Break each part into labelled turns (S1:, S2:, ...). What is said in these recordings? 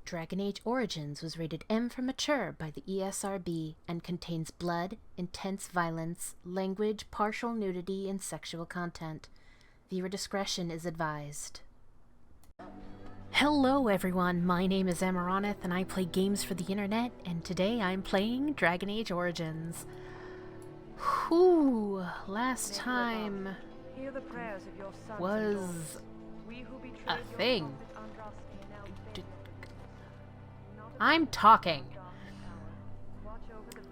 S1: Dragon Age Origins was rated M for mature by the ESRB and contains blood, intense violence, language, partial nudity, and sexual content. Viewer discretion is advised. Hello everyone, my name is Amaronith and I play games for the internet, and today I'm playing Dragon Age Origins. Whew, last time was a thing. I'm talking.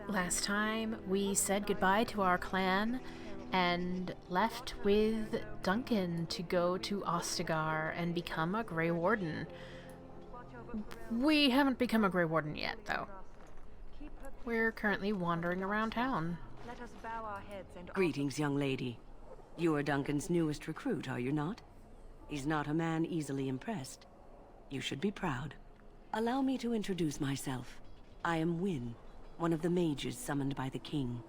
S1: Last time we said goodbye to our clan and left with Duncan to go to Ostagar and become a Grey Warden. We haven't become a Grey Warden yet, though. We're currently wandering around town.
S2: Greetings, young lady. You are Duncan's newest recruit, are you not? He's not a man easily impressed. You should be proud. Allow me to introduce myself. I am Wynne, one of the mages summoned by the king.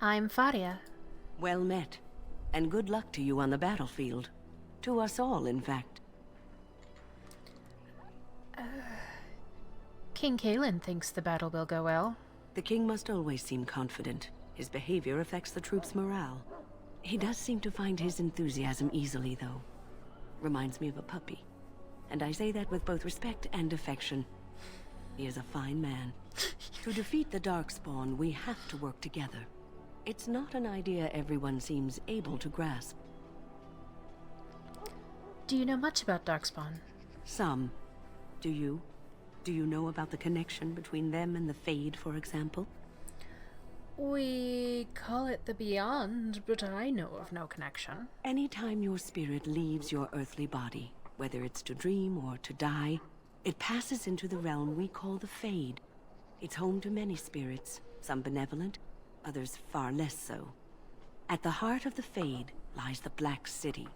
S1: I'm Farria.
S2: Well met, and good luck to you on the battlefield. To us all, in fact.
S1: King Cailan thinks the battle will go well.
S2: The king must always seem confident. His behavior affects the troops' morale. He does seem to find his enthusiasm easily, though. Reminds me of a puppy. And I say that with both respect and affection. He is a fine man. To defeat the Darkspawn, we have to work together. It's not an idea everyone seems able to grasp.
S1: Do you know much about Darkspawn?
S2: Some. Do you? Do you know about the connection between them and the Fade, for example?
S1: We call it the Beyond, but I know of no connection.
S2: Anytime your spirit leaves your earthly body, whether it's to dream or to die, it passes into the realm we call the Fade. It's home to many spirits, some benevolent, others far less so. At the heart of the Fade lies the Black City.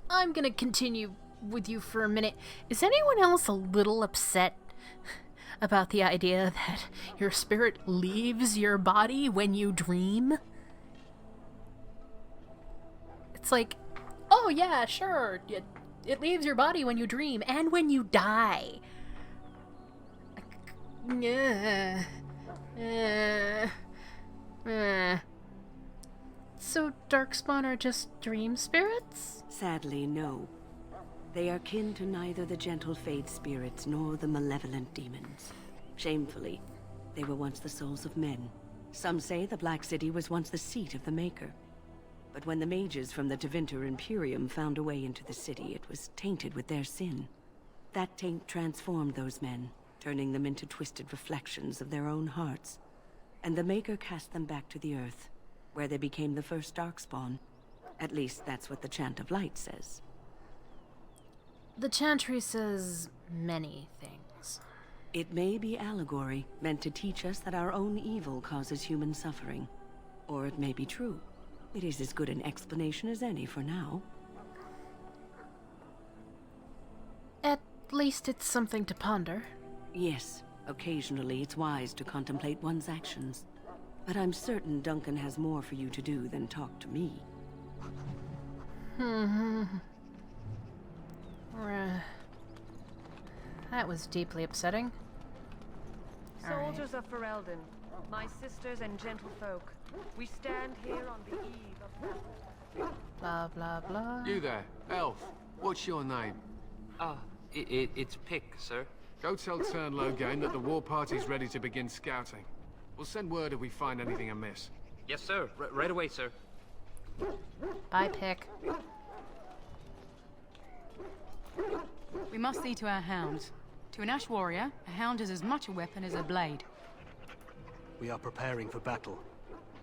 S1: I'm gonna continue with you for a minute. Is anyone else a little upset about the idea that your spirit leaves your body when you dream? It's like, oh yeah, sure, it leaves your body when you dream and when you die. So Darkspawn are just dream spirits?
S2: Sadly, no. They are kin to neither the gentle Fade spirits nor the malevolent demons. Shamefully, they were once the souls of men. Some say the Black City was once the seat of the Maker. But when the mages from the Tevinter Imperium found a way into the city, it was tainted with their sin. That taint transformed those men, turning them into twisted reflections of their own hearts. And the Maker cast them back to the Earth, where they became the first Darkspawn. At least that's what the Chant of Light says.
S1: The Chantry says many things.
S2: It may be allegory, meant to teach us that our own evil causes human suffering. Or it may be true. It is as good an explanation as any for now.
S1: At least it's something to ponder.
S2: Yes, occasionally it's wise to contemplate one's actions. But I'm certain Duncan has more for you to do than talk to me.
S1: That was deeply upsetting.
S3: Soldiers of Ferelden, my sisters and gentlefolk, we stand here on the eve of
S1: Blah, blah, blah.
S4: You there, elf. What's your name?
S5: It's Pick, sir.
S4: Go tell Turnlow that the war party's ready to begin scouting. We'll send word if we find anything amiss.
S5: Yes, sir. Right away, sir.
S1: Bye, Pick.
S6: We must see to our hounds. To an Ash warrior, a hound is as much a weapon as a blade.
S7: We are preparing for battle.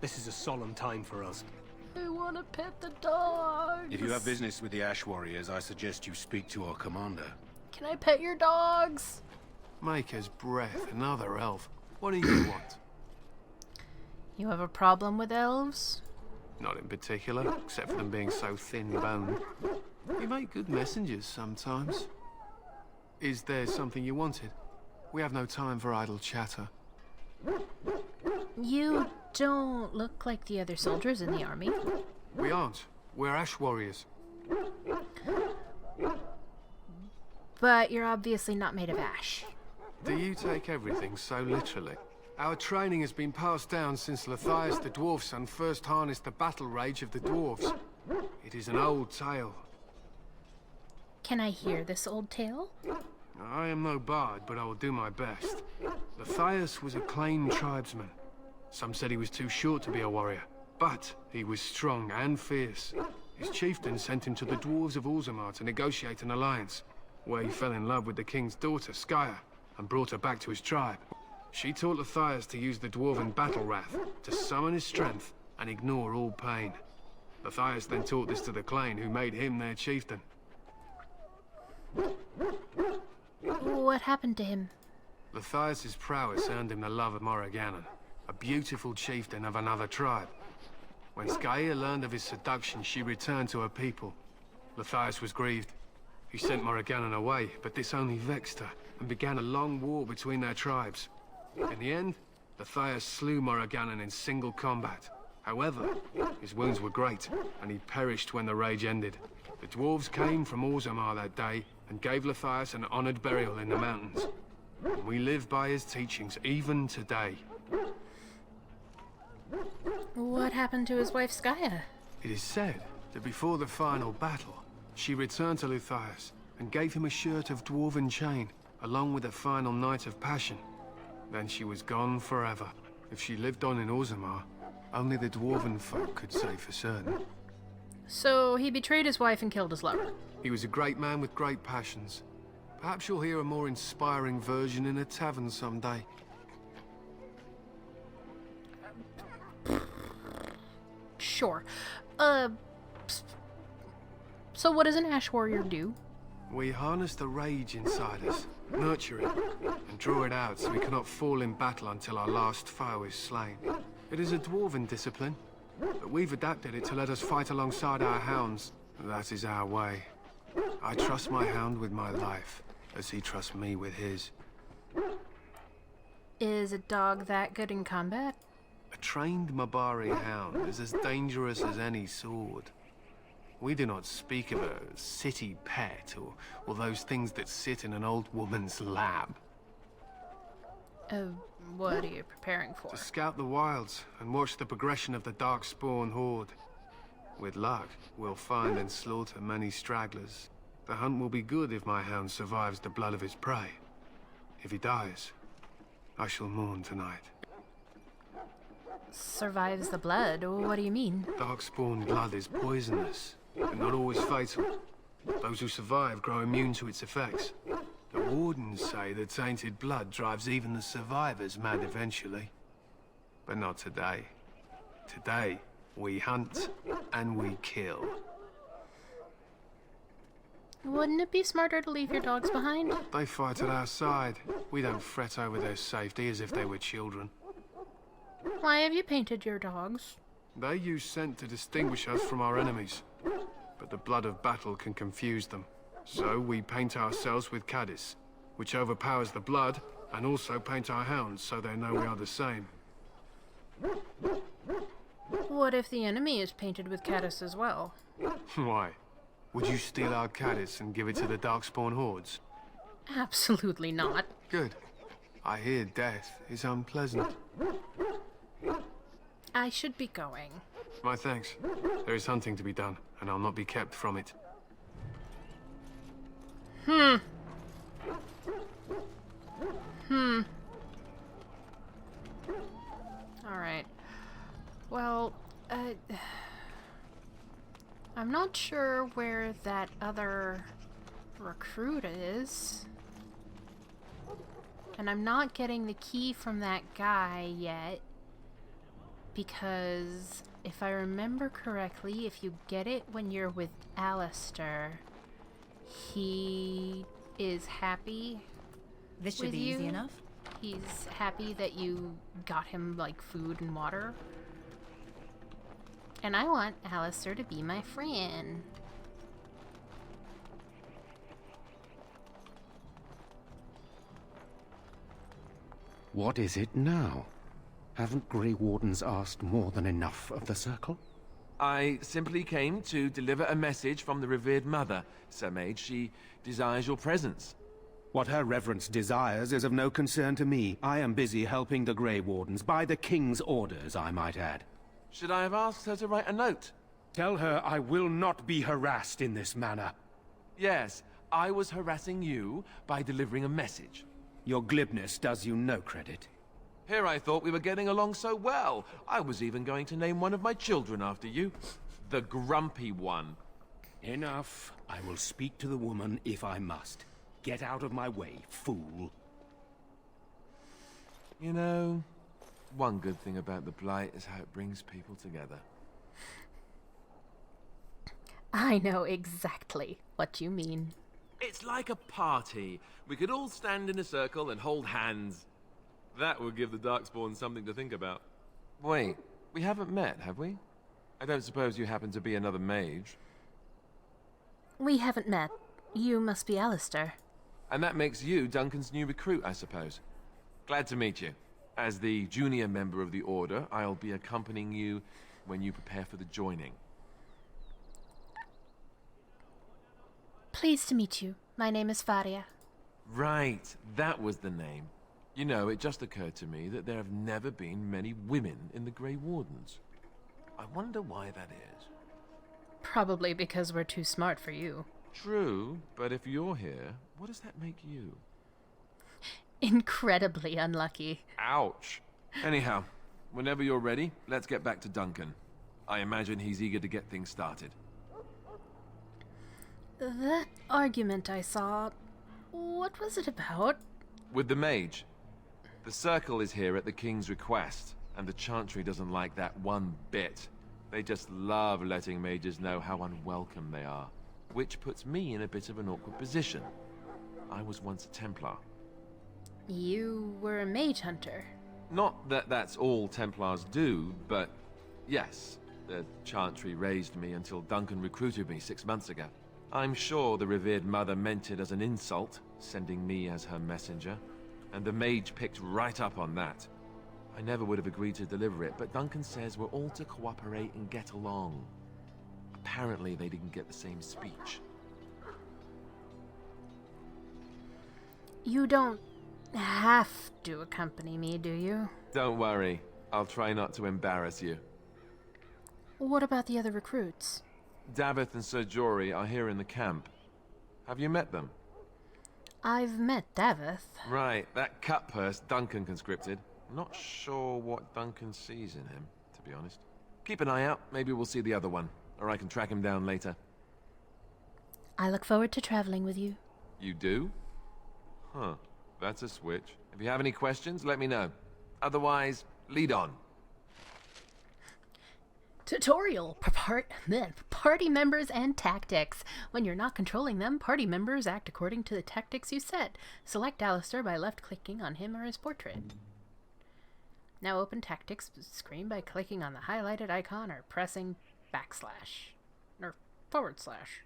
S7: This is a solemn time for us.
S1: I want to pet the dogs.
S8: If you have business with the Ash Warriors, I suggest you speak to our commander.
S1: Can I pet your dogs?
S4: Maker's breath, another elf. What do you want?
S1: You have a problem with elves?
S4: Not in particular, except for them being so thin-boned. You make good messengers sometimes. Is there something you wanted? We have no time for idle chatter.
S1: You don't look like the other soldiers in the army.
S4: We aren't. We're Ash Warriors.
S1: but you're obviously not made of ash.
S4: Do you take everything so literally? Our training has been passed down since Matthias the dwarf son first harnessed the battle rage of the dwarves. It is an old tale.
S1: Can I hear this old tale?
S4: I am no bard, but I will do my best. Matthias was a claimed tribesman. Some said he was too short to be a warrior, but he was strong and fierce. His chieftain sent him to the dwarves of Orzammar to negotiate an alliance, where he fell in love with the king's daughter, Skya, and brought her back to his tribe. She taught Matthias to use the dwarven battle wrath to summon his strength and ignore all pain. Matthias then taught this to the Clane, who made him their chieftain.
S1: What happened to him?
S4: Matthias's prowess earned him the love of Morriganon, a beautiful chieftain of another tribe. When Skya learned of his seduction, she returned to her people. Matthias was grieved. He sent Morriganon away, but this only vexed her, and began a long war between their tribes. In the end, Matthias slew Morriganon in single combat. However, his wounds were great, and he perished when the rage ended. The dwarves came from Orzammar that day, and gave Matthias an honored burial in the mountains. And we live by his teachings, even today.
S1: What happened to his wife Skya?
S4: It is said that before the final battle, she returned to Matthias and gave him a shirt of dwarven chain, along with a final night of passion. Then she was gone forever. If she lived on in Orzammar, only the dwarven folk could say for certain.
S1: So he betrayed his wife and killed his lover.
S4: He was a great man with great passions. Perhaps you'll hear a more inspiring version in a tavern someday.
S1: Sure. So what does an Ash Warrior do?
S4: We harness the rage inside us, nurture it, and draw it out so we cannot fall in battle until our last foe is slain. It is a dwarven discipline, but we've adapted it to let us fight alongside our hounds. That is our way. I trust my hound with my life, as he trusts me with his.
S1: Is a dog that good in combat?
S4: A trained Mabari hound is as dangerous as any sword. We do not speak of a city pet, or those things that sit in an old woman's lap.
S1: What are you preparing for?
S4: To scout the wilds and watch the progression of the Darkspawn horde. With luck, we'll find and slaughter many stragglers. The hunt will be good if my hound survives the blood of his prey. If he dies, I shall mourn tonight.
S1: Survives the blood? What do you mean?
S4: Darkspawn blood is poisonous, but not always fatal. Those who survive grow immune to its effects. The wardens say that tainted blood drives even the survivors mad eventually. But not today. Today, we hunt and we kill.
S1: Wouldn't it be smarter to leave your dogs behind?
S4: They fight at our side. We don't fret over their safety as if they were children.
S1: Why have you painted your dogs?
S4: They use scent to distinguish us from our enemies. But the blood of battle can confuse them. So we paint ourselves with caddis, which overpowers the blood, and also paint our hounds so they know we are the same.
S1: What if the enemy is painted with caddis as well?
S4: Why? Would you steal our caddis and give it to the Darkspawn hordes?
S1: Absolutely not.
S4: Good. I hear death is unpleasant.
S1: I should be going.
S4: My thanks. There is hunting to be done, and I'll not be kept from it.
S1: Alright. Well, I'm not sure where that other recruit is. And I'm not getting the key from that guy yet. Because if I remember correctly, if you get it when you're with Alistair, he is happy.
S9: This should be easy enough.
S1: He's happy that you got him, like, food and water. And I want Alistair to be my friend.
S10: What is it now? Haven't Grey Wardens asked more than enough of the Circle?
S11: I simply came to deliver a message from the revered mother, Sir Mage. She desires your presence.
S8: What her reverence desires is of no concern to me. I am busy helping the Grey Wardens, by the King's orders, I might add.
S11: Should I have asked her to write a note?
S8: Tell her I will not be harassed in this manner.
S11: Yes, I was harassing you by delivering a message.
S8: Your glibness does you no credit.
S11: Here I thought we were getting along so well. I was even going to name one of my children after you. The Grumpy One.
S8: Enough. I will speak to the woman if I must. Get out of my way, fool.
S11: You know, one good thing about the Blight is how it brings people together.
S1: I know exactly what you mean.
S11: It's like a party. We could all stand in a circle and hold hands. That would give the Darkspawn something to think about. Wait, we haven't met, have we? I don't suppose you happen to be another mage.
S1: We haven't met. You must be Alistair.
S11: And that makes you Duncan's new recruit, I suppose. Glad to meet you. As the junior member of the Order, I'll be accompanying you when you prepare for the joining.
S1: Pleased to meet you. My name is Farria.
S11: Right, that was the name. You know, it just occurred to me that there have never been many women in the Grey Wardens. I wonder why that is.
S1: Probably because we're too smart for you.
S11: True, but if you're here, what does that make you?
S1: Incredibly unlucky.
S11: Ouch. Anyhow, whenever you're ready, let's get back to Duncan. I imagine he's eager to get things started.
S1: That argument I saw, what was it about?
S11: With the mage. The Circle is here at the King's request, and the Chantry doesn't like that one bit. They just love letting mages know how unwelcome they are, which puts me in a bit of an awkward position. I was once a Templar.
S1: You were a mage hunter.
S11: Not that that's all Templars do, but yes, the Chantry raised me until Duncan recruited me 6 months ago. I'm sure the revered mother meant it as an insult, sending me as her messenger, and the mage picked right up on that. I never would have agreed to deliver it, but Duncan says we're all to cooperate and get along. Apparently they didn't get the same speech.
S1: You don't have to accompany me, do you?
S11: Don't worry. I'll try not to embarrass you.
S1: What about the other recruits?
S11: Davith and Sir Jory are here in the camp. Have you met them?
S1: I've met Davith.
S11: Right, that cutpurse Duncan conscripted. Not sure what Duncan sees in him, to be honest. Keep an eye out. Maybe we'll see the other one. Or I can track him down later.
S1: I look forward to traveling with you.
S11: You do? Huh. That's a switch. If you have any questions, let me know. Otherwise, lead on.
S1: Tutorial. Party members and tactics. When you're not controlling them, party members act according to the tactics you set. Select Alistair by left-clicking on him or his portrait. Now open tactics screen by clicking on the highlighted icon or pressing backslash or forward slash.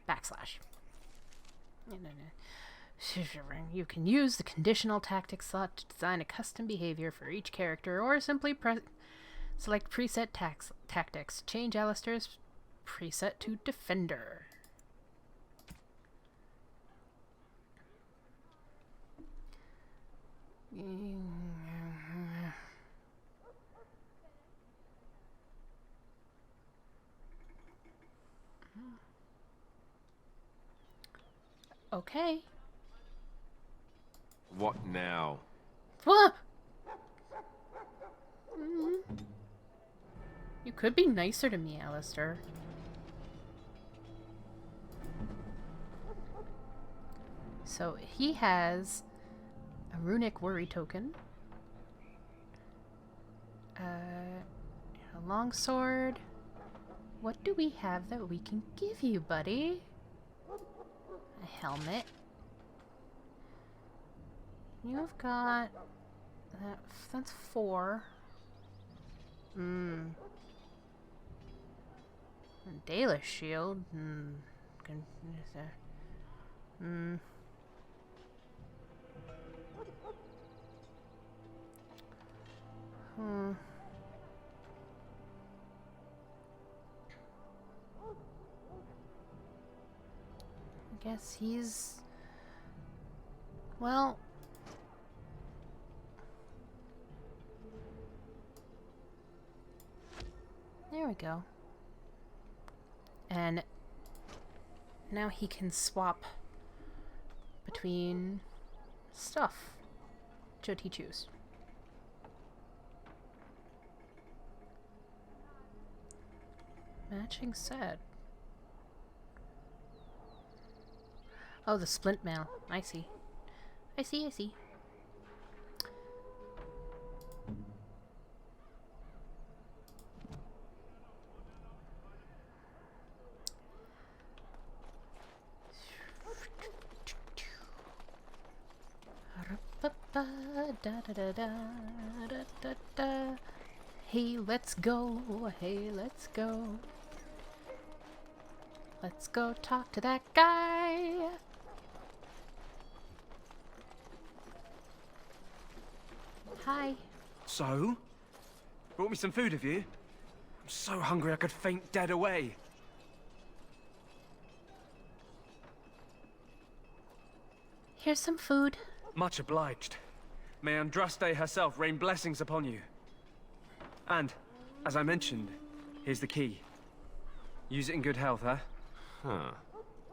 S1: Backslash. You can use the conditional tactics slot to design a custom behavior for each character, or simply select preset tactics. Change Alistair's preset to Defender. Okay.
S11: What now?
S1: What? You could be nicer to me, Alistair. So he has a runic worry token, a longsword. What do we have that we can give you, buddy? A helmet. You've got that. That's 4. A Dalish shield. I guess he's... well... there we go. And now he can swap between stuff, should he choose. Matching set. Oh, the splint mail. I see. I see, I see. Hey, let's go. Hey, let's go. Let's go talk to that guy. Hi.
S12: So? Brought me some food, have you? I'm so hungry I could faint dead away.
S1: Here's some food.
S12: Much obliged. May Andraste herself rain blessings upon you. And, as I mentioned, here's the key. Use it in good health, huh?
S11: Huh.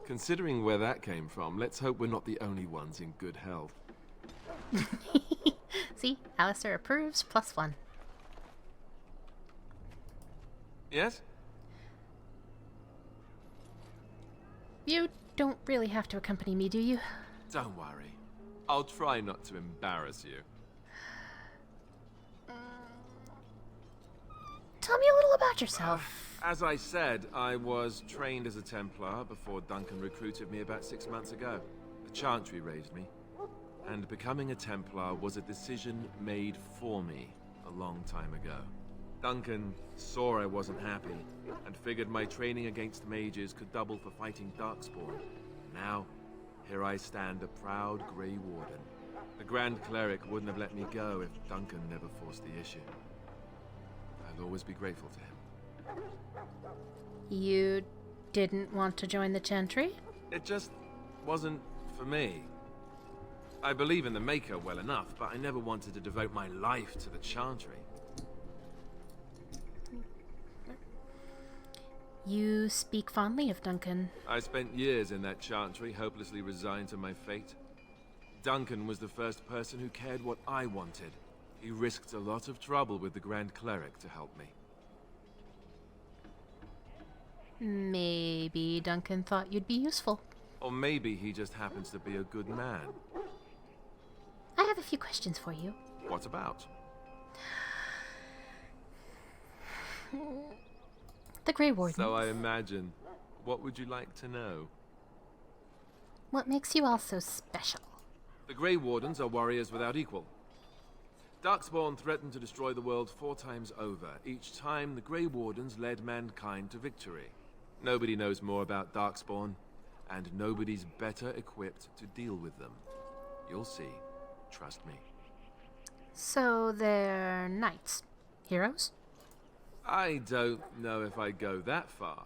S11: Considering where that came from, let's hope we're not the only ones in good health.
S1: See? Alistair approves, +1.
S11: Yes?
S1: You don't really have to accompany me, do you?
S11: Don't worry. I'll try not to embarrass you.
S1: Tell me a little about yourself.
S11: As I said, I was trained as a Templar before Duncan recruited me about 6 months ago. The Chantry raised me. And becoming a Templar was a decision made for me a long time ago. Duncan saw I wasn't happy, and figured my training against mages could double for fighting Darkspawn. Now, here I stand, a proud Grey Warden. The Grand Cleric wouldn't have let me go if Duncan never forced the issue. I'll always be grateful to him.
S1: You didn't want to join the Chantry?
S11: It just wasn't for me. I believe in the Maker well enough, but I never wanted to devote my life to the Chantry.
S1: You speak fondly of Duncan.
S11: I spent years in that Chantry, hopelessly resigned to my fate. Duncan was the first person who cared what I wanted. He risked a lot of trouble with the Grand Cleric to help me.
S1: Maybe Duncan thought you'd be useful.
S11: Or maybe he just happens to be a good man.
S1: I have a few questions for you.
S11: What about?
S1: The Grey Warden.
S11: So I imagine. What would you like to know?
S1: What makes you all so special?
S11: The Grey Wardens are warriors without equal. Darkspawn threatened to destroy the world 4 times over. Each time, the Grey Wardens led mankind to victory. Nobody knows more about Darkspawn, and nobody's better equipped to deal with them. You'll see. Trust me.
S1: So they're knights. Heroes?
S11: I don't know if I go that far.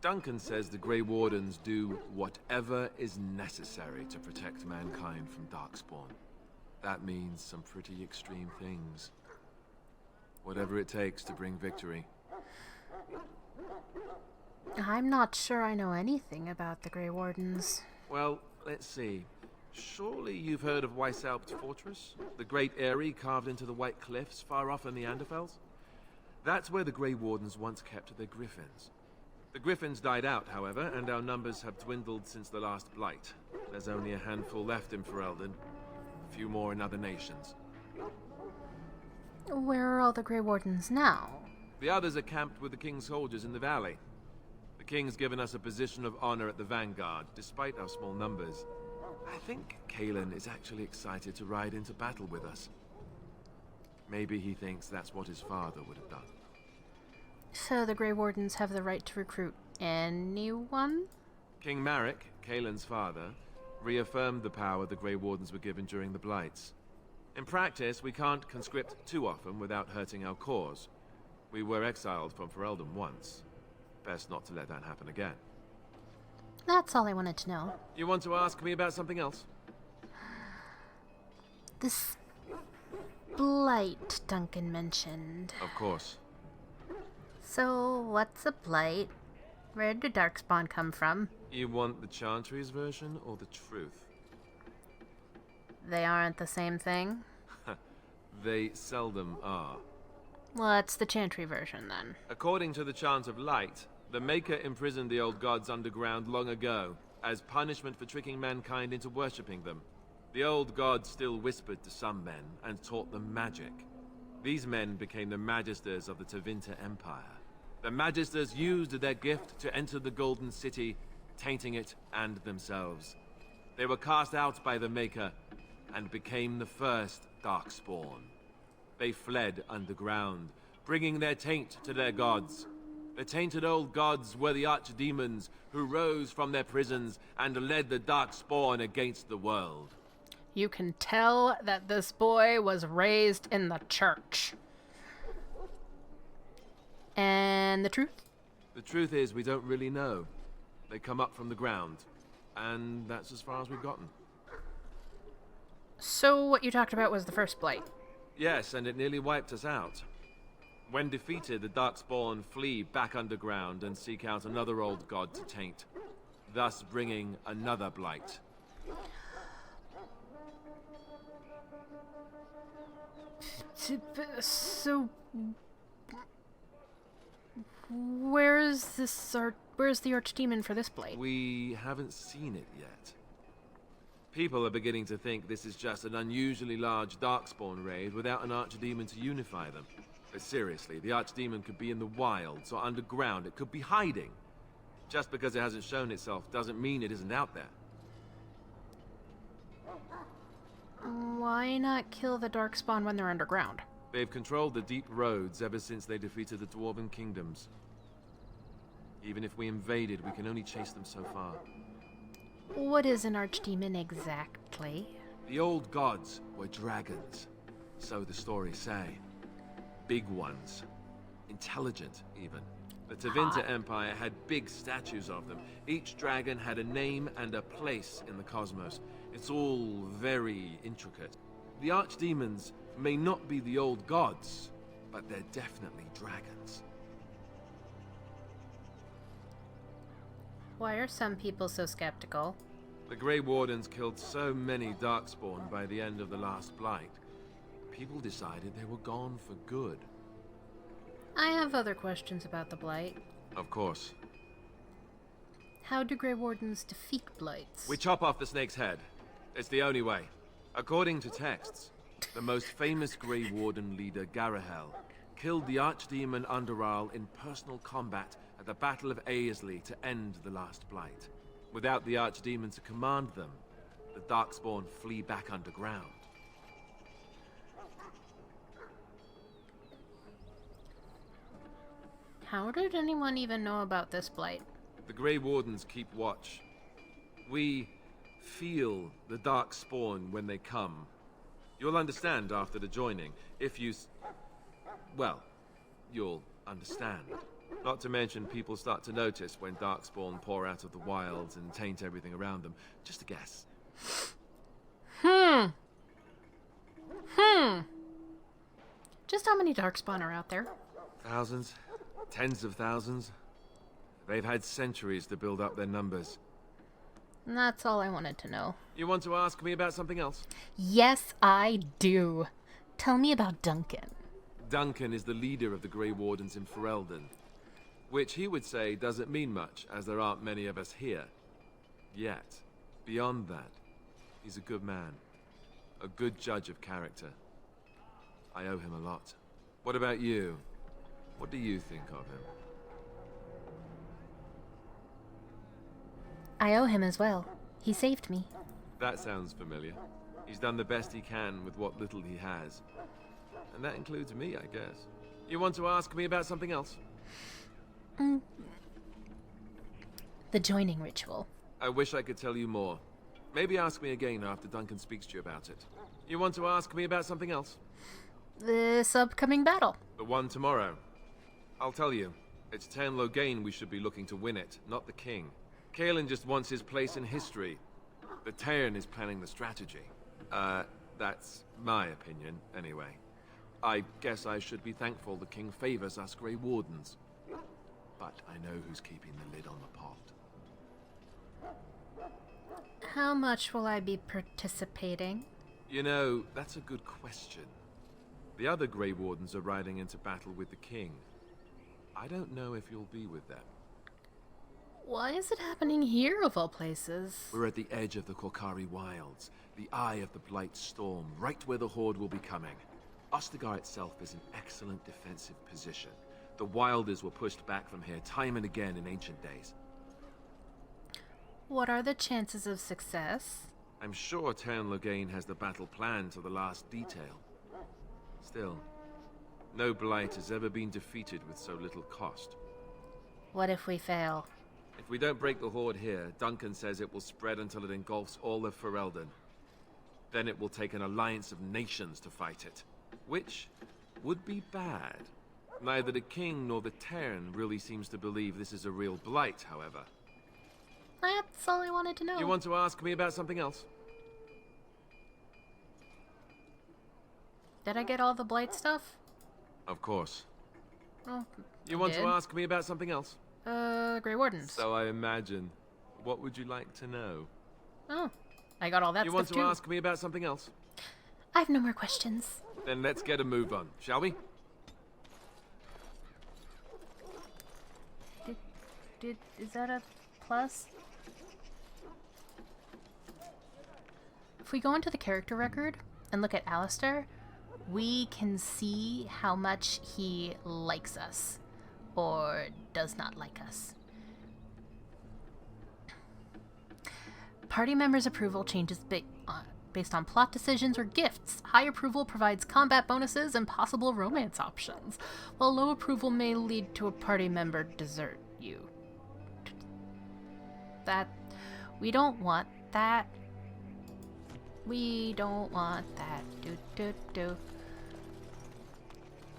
S11: Duncan says the Grey Wardens do whatever is necessary to protect mankind from Darkspawn. That means some pretty extreme things. Whatever it takes to bring victory.
S1: I'm not sure I know anything about the Grey Wardens.
S11: Well, let's see. Surely you've heard of Weishaupt Fortress? The great eyrie carved into the White Cliffs far off in the Anderfels? That's where the Grey Wardens once kept their griffins. The griffins died out, however, and our numbers have dwindled since the last blight. There's only a handful left in Ferelden. A few more in other nations.
S1: Where are all the Grey Wardens now?
S11: The others are camped with the King's soldiers in the valley. The King's given us a position of honor at the vanguard, despite our small numbers. I think Kalen is actually excited to ride into battle with us. Maybe he thinks that's what his father would have done.
S1: So the Grey Wardens have the right to recruit anyone?
S11: King Marek, Kalen's father, reaffirmed the power the Grey Wardens were given during the Blights. In practice, we can't conscript too often without hurting our cause. We were exiled from Ferelden once. Best not to let that happen again.
S1: That's all I wanted to know.
S11: You want to ask me about something else?
S1: This blight Duncan mentioned.
S11: Of course.
S1: So, what's a blight? Where did Darkspawn come from?
S11: You want the Chantry's version or the truth?
S1: They aren't the same thing?
S11: They seldom are.
S1: What's the Chantry version, then?
S11: According to the Chant of Light, the Maker imprisoned the old gods underground long ago, as punishment for tricking mankind into worshipping them. The old gods still whispered to some men, and taught them magic. These men became the Magisters of the Tevinter Empire. The Magisters used their gift to enter the Golden City, tainting it and themselves. They were cast out by the Maker, and became the first Darkspawn. They fled underground, bringing their taint to their gods. The tainted old gods were the archdemons who rose from their prisons and led the Darkspawn against the world.
S1: You can tell that this boy was raised in the church. And the truth?
S11: The truth is, we don't really know. They come up from the ground, and that's as far as we've gotten.
S1: So what you talked about was the first blight?
S11: Yes, and it nearly wiped us out. When defeated, the Darkspawn flee back underground and seek out another old god to taint, thus bringing another blight.
S1: So, where's the archdemon for this blight?
S11: We haven't seen it yet. People are beginning to think this is just an unusually large Darkspawn raid without an archdemon to unify them. But seriously, the archdemon could be in the wilds or underground. It could be hiding. Just because it hasn't shown itself doesn't mean it isn't out there.
S1: Why not kill the Darkspawn when they're underground?
S11: They've controlled the deep roads ever since they defeated the Dwarven kingdoms. Even if we invaded, we can only chase them so far.
S1: What is an archdemon exactly?
S11: The old gods were dragons, so the stories say. Big ones. Intelligent, even. The Tevinter Empire had big statues of them. Each dragon had a name and a place in the cosmos. It's all very intricate. The archdemons may not be the old gods, but they're definitely dragons.
S1: Why are some people so skeptical?
S11: The Grey Wardens killed so many Darkspawn by the end of the last Blight. People decided they were gone for good.
S1: I have other questions about the Blight.
S11: Of course.
S1: How do Grey Wardens defeat Blights?
S11: We chop off the snake's head. It's the only way. According to texts, the most famous Grey Warden leader, Garahel, killed the Archdemon Underal in personal combat at the Battle of Aesley to end the last Blight. Without the Archdemon to command them, the Darkspawn flee back underground.
S1: How did anyone even know about this Blight?
S11: The Grey Wardens keep watch. We feel the Darkspawn when they come. You'll understand after the joining, if you... well, you'll understand. Not to mention people start to notice when Darkspawn pour out of the wilds and taint everything around them. Just a guess.
S1: Just how many Darkspawn are out there?
S11: Thousands. Tens of thousands. They've had centuries to build up their numbers.
S1: And that's all I wanted to know.
S11: You want to ask me about something else?
S1: Yes, I do. Tell me about Duncan.
S11: Duncan is the leader of the Grey Wardens in Ferelden. Which he would say doesn't mean much, as there aren't many of us here. Yet. Beyond that, he's a good man. A good judge of character. I owe him a lot. What about you? What do you think of him?
S1: I owe him as well. He saved me.
S11: That sounds familiar. He's done the best he can with what little he has. And that includes me, I guess. You want to ask me about something else?
S1: The joining ritual.
S11: I wish I could tell you more. Maybe ask me again after Duncan speaks to you about it. You want to ask me about something else?
S1: This upcoming battle.
S11: The one tomorrow. I'll tell you. It's Tairn Loghain we should be looking to win it, not the king. Caelan just wants his place in history. The Tairn is planning the strategy. That's my opinion, anyway. I guess I should be thankful the king favors us Grey Wardens. But I know who's keeping the lid on the pot.
S1: How much will I be participating?
S11: You know, that's a good question. The other Grey Wardens are riding into battle with the king. I don't know if you'll be with them.
S1: Why is it happening here, of all places?
S11: We're at the edge of the Korcari Wilds, the eye of the Blight Storm, right where the Horde will be coming. Ostagar itself is an excellent defensive position. The Wilders were pushed back from here time and again in ancient days.
S1: What are the chances of success?
S11: I'm sure Tairn Loghain has the battle planned to the last detail. Still, no Blight has ever been defeated with so little cost.
S1: What if we fail?
S11: If we don't break the Horde here, Duncan says it will spread until it engulfs all of Ferelden. Then it will take an alliance of nations to fight it, which would be bad. Neither the king nor the Tairn really seems to believe this is a real Blight, however.
S1: That's all I wanted to know.
S11: You want to ask me about something else?
S1: Did I get all the Blight stuff?
S11: Of course.
S1: Oh,
S11: You want to ask me about something else?
S1: Grey Wardens.
S11: So I imagine. What would you like to know?
S1: Oh, I got all that
S11: You
S1: stuff
S11: want to
S1: too.
S11: ask me about something else?
S1: I have no more questions.
S11: Then let's get a move on, shall we?
S1: Is that a plus? If we go into the character record and look at Alistair, we can see how much he likes us or does not like us. Party members' approval changes based on plot decisions or gifts. High approval provides combat bonuses and possible romance options, while low approval may lead to a party member desert you. We don't want that. We don't want that. Do.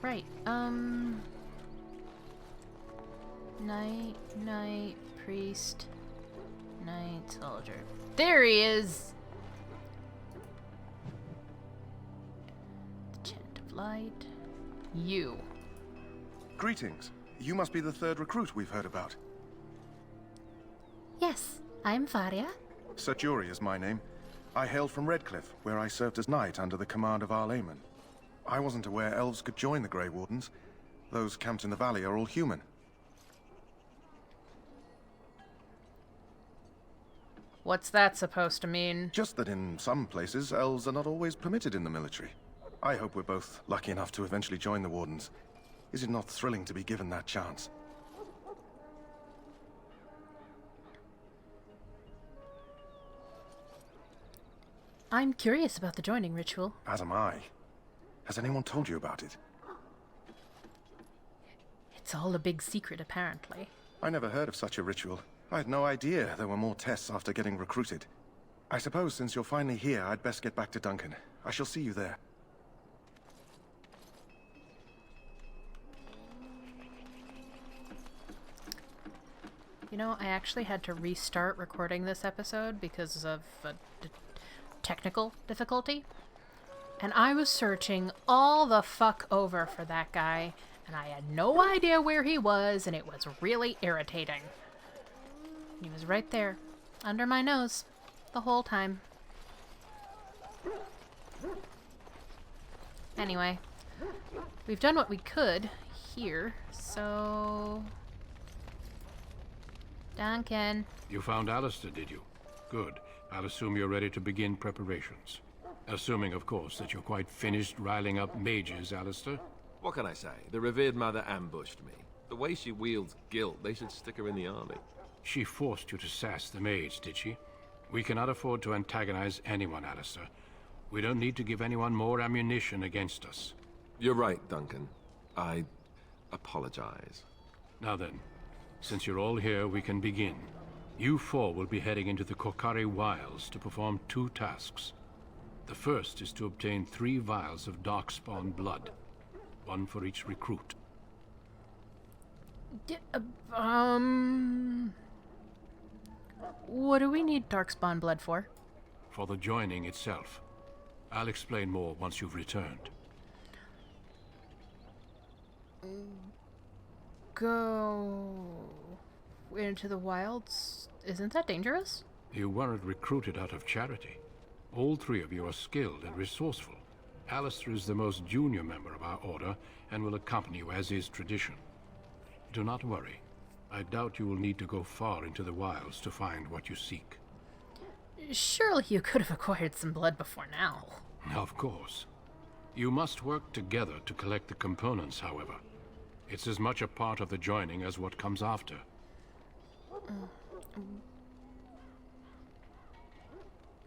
S1: Right, Knight, priest, knight, soldier. There he is! The Chant of Light. You.
S13: Greetings. You must be the third recruit we've heard about.
S1: Yes, I'm Farria.
S13: Sir Jury is my name. I hail from Redcliffe, where I served as knight under the command of Arlaman. I wasn't aware elves could join the Grey Wardens. Those camped in the valley are all human.
S1: What's that supposed to mean?
S13: Just that in some places, elves are not always permitted in the military. I hope we're both lucky enough to eventually join the Wardens. Is it not thrilling to be given that chance?
S1: I'm curious about the joining ritual.
S13: As am I. Has anyone told you about it?
S1: It's all a big secret, apparently.
S13: I never heard of such a ritual. I had no idea there were more tests after getting recruited. I suppose since you're finally here, I'd best get back to Duncan. I shall see you there.
S1: You know, I actually had to restart recording this episode because of a technical difficulty. And I was searching all the fuck over for that guy, and I had no idea where he was, and it was really irritating. He was right there, under my nose, the whole time. Anyway, we've done what we could here, so... Duncan.
S14: You found Alistair, did you? Good. I'll assume you're ready to begin preparations. Assuming, of course, that you're quite finished riling up mages, Alistair.
S11: What can I say? The revered mother ambushed me. The way she wields guilt, they should stick her in the army.
S14: She forced you to sass the mage, did she? We cannot afford to antagonize anyone, Alistair. We don't need to give anyone more ammunition against us.
S11: You're right, Duncan. I apologize.
S14: Now then, since you're all here, we can begin. You four will be heading into the Korcari Wilds to perform 2 tasks. The first is to obtain 3 vials of darkspawn blood, 1 for each recruit.
S1: What do we need darkspawn blood for?
S14: For the joining itself. I'll explain more once you've returned.
S1: Go into the wilds? Isn't that dangerous?
S14: You weren't recruited out of charity. All 3 of you are skilled and resourceful. Alistair is the most junior member of our order and will accompany you as is tradition. Do not worry. I doubt you will need to go far into the wilds to find what you seek.
S1: Surely you could have acquired some blood before now.
S14: Of course. You must work together to collect the components, however. It's as much a part of the joining as what comes after.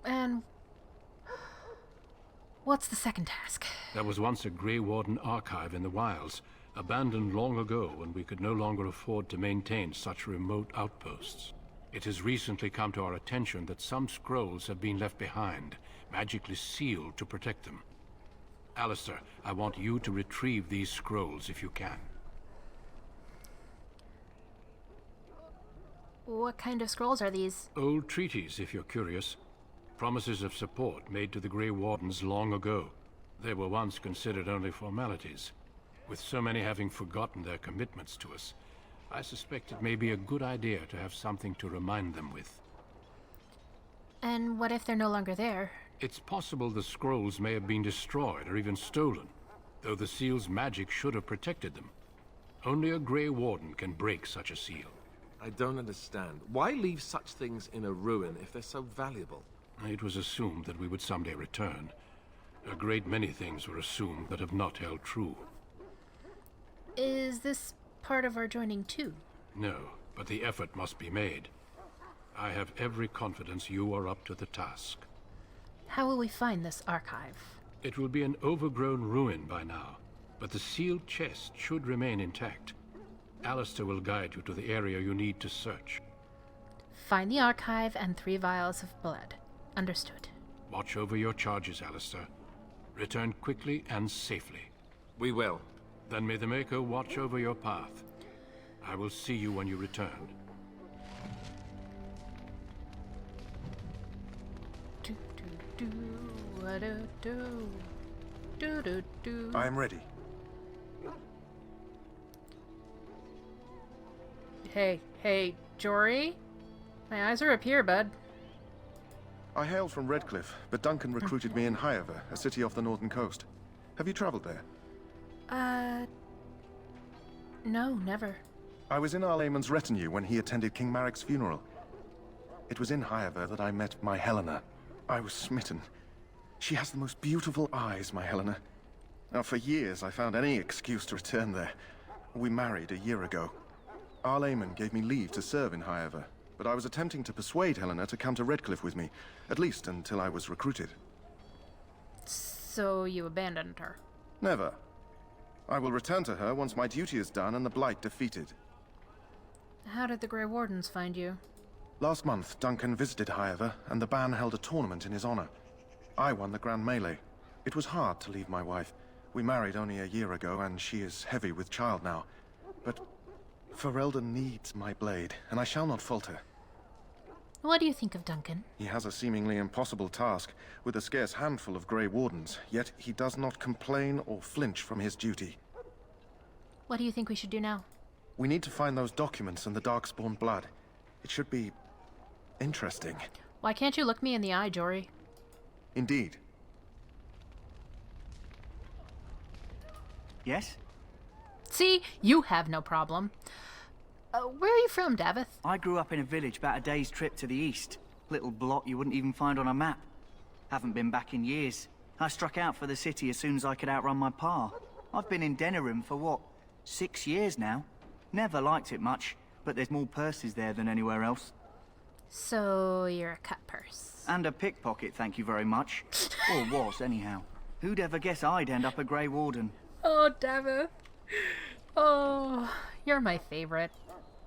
S1: And what's the second task?
S14: There was once a Grey Warden archive in the wilds, abandoned long ago when we could no longer afford to maintain such remote outposts. It has recently come to our attention that some scrolls have been left behind, magically sealed to protect them. Alistair, I want you to retrieve these scrolls if you can.
S1: What kind of scrolls are these?
S14: Old treaties, if you're curious. Promises of support made to the Grey Wardens long ago. They were once considered only formalities. With so many having forgotten their commitments to us, I suspect it may be a good idea to have something to remind them with.
S1: And what if they're no longer there?
S14: It's possible the scrolls may have been destroyed or even stolen, though the seal's magic should have protected them. Only a Grey Warden can break such a seal.
S11: I don't understand. Why leave such things in a ruin if they're so valuable?
S14: It was assumed that we would someday return. A great many things were assumed that have not held true.
S1: Is this part of our joining too?
S14: No, but the effort must be made. I have every confidence you are up to the task.
S1: How will we find this archive?
S14: It will be an overgrown ruin by now, but the sealed chest should remain intact. Alistair will guide you to the area you need to search.
S1: Find the archive and 3 vials of blood. Understood.
S14: Watch over your charges, Alistair. Return quickly and safely.
S11: We will.
S14: Then may the Maker watch over your path. I will see you when you return.
S13: I am ready.
S1: Hey, Jory? My eyes are up here, bud.
S13: I hail from Redcliffe, but Duncan recruited me in Hyaver, a city off the northern coast. Have you traveled there?
S1: No, never.
S13: I was in Arlayman's retinue when he attended King Maric's funeral. It was in Hyaver that I met my Helena. I was smitten. She has the most beautiful eyes, my Helena. Now, for years, I found any excuse to return there. We married a year ago. Arlayman gave me leave to serve in Hyaver, but I was attempting to persuade Helena to come to Redcliffe with me, at least until I was recruited.
S1: So you abandoned her?
S13: Never. I will return to her once my duty is done and the Blight defeated.
S1: How did the Grey Wardens find you?
S13: Last month, Duncan visited Hyaver, and the band held a tournament in his honor. I won the Grand Melee. It was hard to leave my wife. We married only a year ago, and she is heavy with child now. But Ferelden needs my blade, and I shall not falter.
S1: What do you think of Duncan?
S13: He has a seemingly impossible task, with a scarce handful of Grey Wardens, yet he does not complain or flinch from his duty.
S1: What do you think we should do now?
S13: We need to find those documents and the Darkspawn blood. It should be interesting.
S1: Why can't you look me in the eye, Jory?
S13: Indeed.
S15: Yes?
S1: See? You have no problem. Where are you from, Davith?
S15: I grew up in a village about a day's trip to the east. Little blot you wouldn't even find on a map. Haven't been back in years. I struck out for the city as soon as I could outrun my pa. I've been in Denerim for what, 6 years now? Never liked it much, but there's more purses there than anywhere else.
S1: So you're a cut purse.
S15: And a pickpocket, thank you very much. Or was, anyhow. Who'd ever guess I'd end up a Grey Warden?
S1: Oh, Davith. Oh, you're my favorite.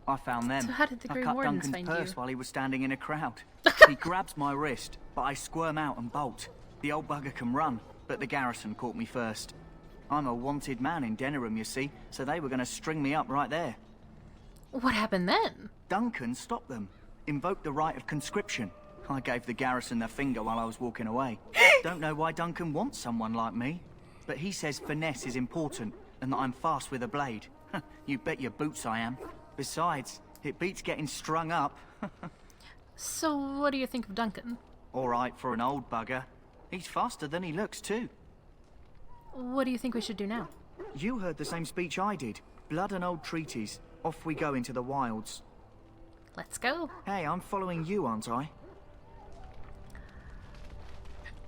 S15: I found them.
S1: So how did the Grey
S15: I cut
S1: Wardens
S15: Duncan's
S1: find
S15: purse
S1: you?
S15: while he was standing in a crowd. He grabs my wrist, but I squirm out and bolt. The old bugger can run, but the garrison caught me first. I'm a wanted man in Denerim, you see, so they were going to string me up right there.
S1: What happened then?
S15: Duncan stopped them. Invoked the right of conscription. I gave the garrison the finger while I was walking away. Don't know why Duncan wants someone like me, but he says finesse is important and that I'm fast with a blade. You bet your boots I am. Besides, it beats getting strung up.
S1: So what do you think of Duncan?
S15: All right for an old bugger. He's faster than he looks too.
S1: What do you think we should do now?
S15: You heard the same speech I did. Blood and old treaties. Off we go into the wilds.
S1: Let's go.
S15: Hey, I'm following you, aren't I?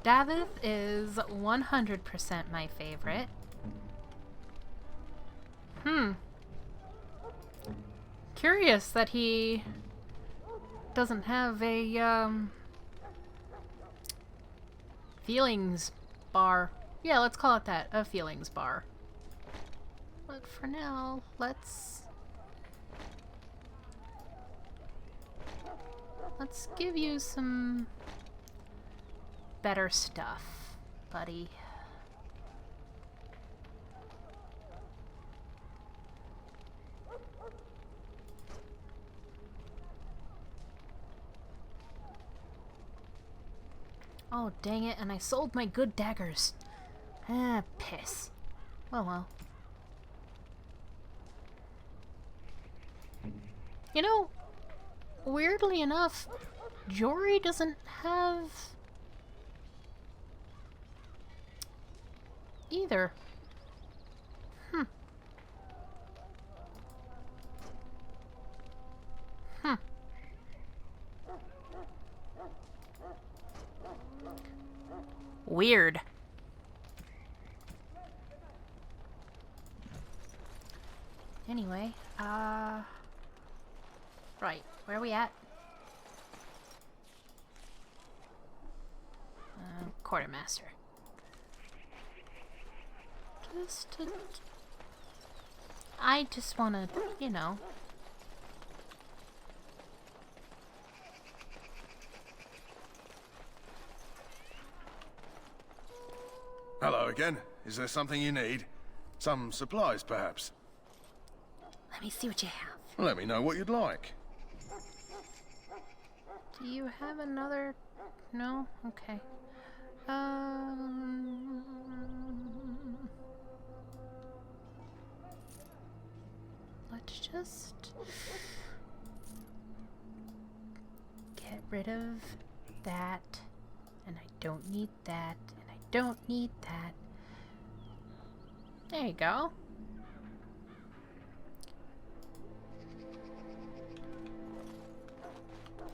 S1: Davith is 100% my favorite. Curious that he doesn't have a, feelings bar. Yeah, let's call it that. A feelings bar. But for now, let's give you some better stuff, buddy. Oh, dang it, and I sold my good daggers. Ah, piss. Well. You know, weirdly enough, Jory doesn't have either. Weird. Anyway, right, where are we at? Quartermaster. I just wanna, you know.
S13: Hello again. Is there something you need? Some supplies, perhaps?
S1: Let me see what you have.
S13: Let me know what you'd like.
S1: Do you have another? No? Okay. Let's just get rid of that, and I don't need that, and I don't need that. There you go.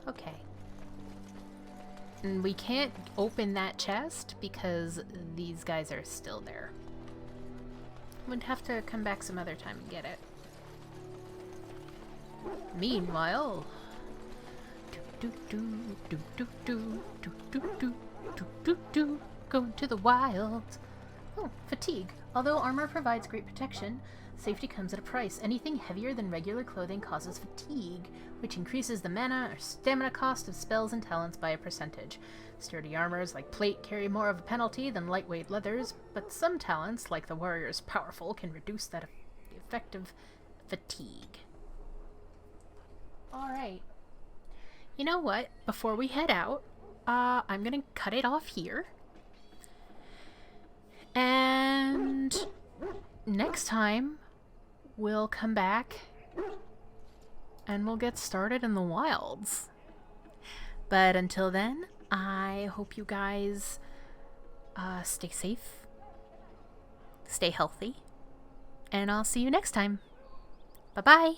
S1: Okay. And we can't open that chest because these guys are still there. Would have to come back some other time and get it. Meanwhile, go to the wilds. Oh, fatigue. Although armor provides great protection, safety comes at a price. Anything heavier than regular clothing causes fatigue, which increases the mana or stamina cost of spells and talents by a percentage. Sturdy armors like plate carry more of a penalty than lightweight leathers, but some talents, like the warrior's powerful, can reduce that effect of fatigue. Alright. You know what? Before we head out, I'm gonna cut it off here. And next time, we'll come back and we'll get started in the wilds. But until then, I hope you guys stay safe, stay healthy, and I'll see you next time. Bye-bye!